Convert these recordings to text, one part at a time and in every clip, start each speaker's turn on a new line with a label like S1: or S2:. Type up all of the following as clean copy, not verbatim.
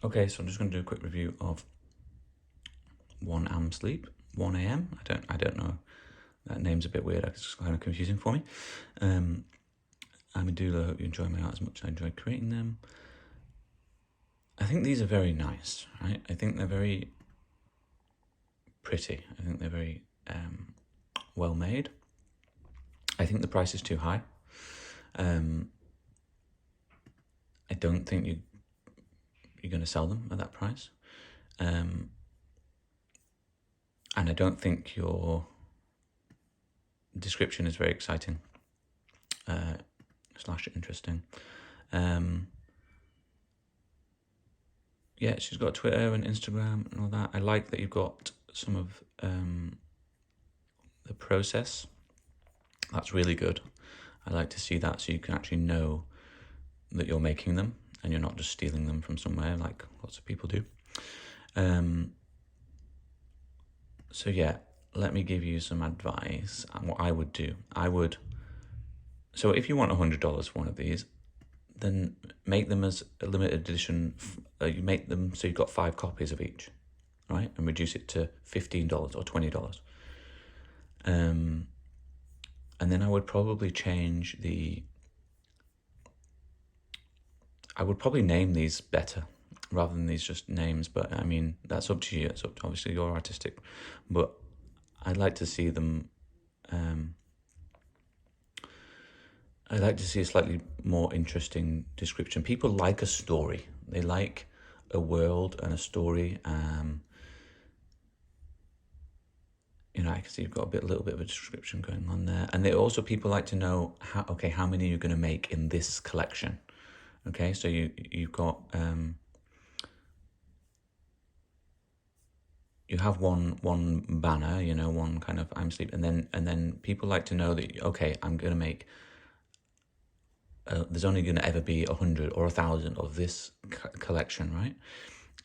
S1: Okay, so I'm just going to do a quick review of Oneamsleep, 1 a.m. I don't know. That name's a bit weird. It's kind of confusing for me. I'm Medulla. I hope you enjoy my art as much as I enjoy creating them. I think these are very nice, right? I think they're very pretty. I think they're very well made. I think the price is too high. I don't think you're going to sell them at that price. And I don't think your description is very exciting / interesting. Yeah, she's got Twitter and Instagram and all that. I like that you've got some of the process. That's really good. I like to see that so you can actually know that you're making them and you're not just stealing them from somewhere like lots of people do. So yeah, let me give you some advice on what I would do. So if you want $100 for one of these, then make them as a limited edition. You make them so you've got 5 copies of each, right? And reduce it to $15 or $20. And then I would probably change I would probably name these better rather than these just names. But I mean, that's up to you. It's up to, obviously, you're artistic. But I'd like to see them... I'd like to see a slightly more interesting description. People like a story. They like a world and a story. I can see you've got a little bit of a description going on there. And people like to know, how many you're going to make in this collection. Okay, so you've got... you have one banner, one kind of I'm Sleep, and then people like to know that, okay, I'm going to make... there's only going to ever be 100 or 1,000 of this collection, right?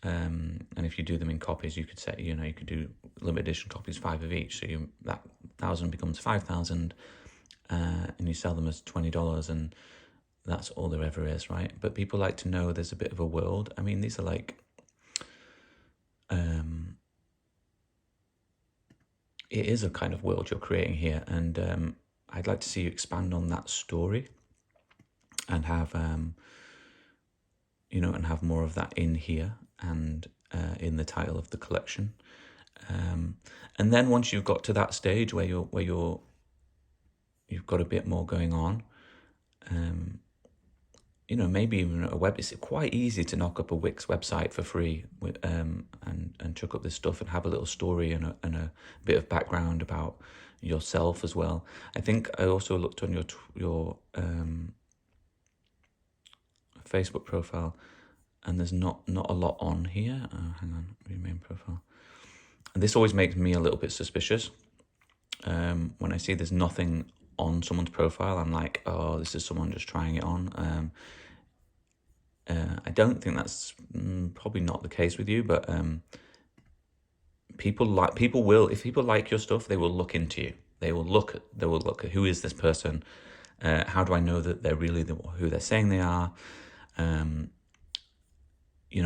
S1: And if you do them in copies, you could say, you could do limited edition copies, 5 of each. So that 1,000 becomes 5,000, and you sell them as $20, and that's all there ever is, right? But people like to know there's a bit of a world. I mean, these are like, it is a kind of world you're creating here, and I'd like to see you expand on that story and have and have more of that in here and in the title of the collection. And then once you've got to that stage where you've got a bit more going on, maybe even a web. It's quite easy to knock up a Wix website for free and chuck up this stuff and have a little story and a bit of background about yourself as well. I think I also looked on your Facebook profile, and there's not a lot on here. Hang on, your main profile. And this always makes me a little bit suspicious. When I see there's nothing on someone's profile, I'm like, oh, this is someone just trying it on. I don't think that's probably not the case with you, but people will, if people like your stuff, they will look into you. They will look at who is this person? How do I know that they're really who they're saying they are?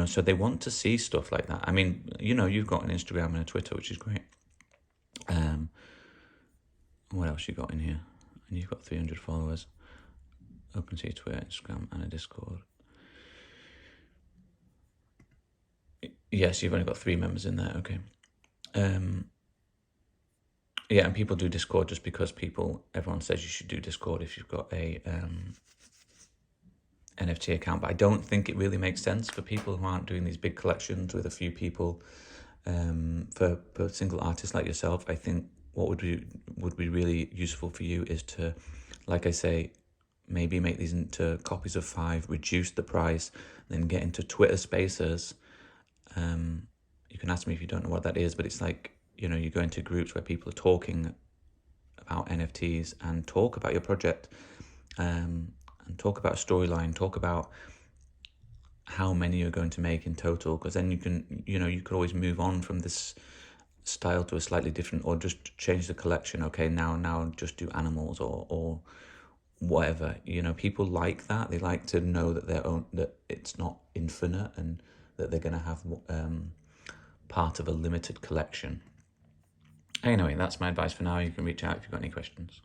S1: So they want to see stuff like that. I mean, you've got an Instagram and a Twitter, which is great. What else you got in here? And you've got 300 followers. Open to your Twitter, Instagram, and a Discord. Yes, you've only got 3 members in there. Okay. Yeah, and people do Discord just because everyone says you should do Discord if you've got a NFT account. But I don't think it really makes sense for people who aren't doing these big collections with a few people. For single artists like yourself, I think what would be really useful for you is to, like I say, maybe make these into copies of 5, reduce the price, then get into Twitter Spaces. You can ask me if you don't know what that is, but it's like, you go into groups where people are talking about NFTs and talk about your project, and talk about a storyline, talk about how many you're going to make in total, because then you can, you could always move on from this style to a slightly different, or just change the collection. Okay, now just do animals or whatever. People like that. They like to know that that it's not infinite and that they're going to have part of a limited collection. Anyway, that's my advice for now. You can reach out if you've got any questions.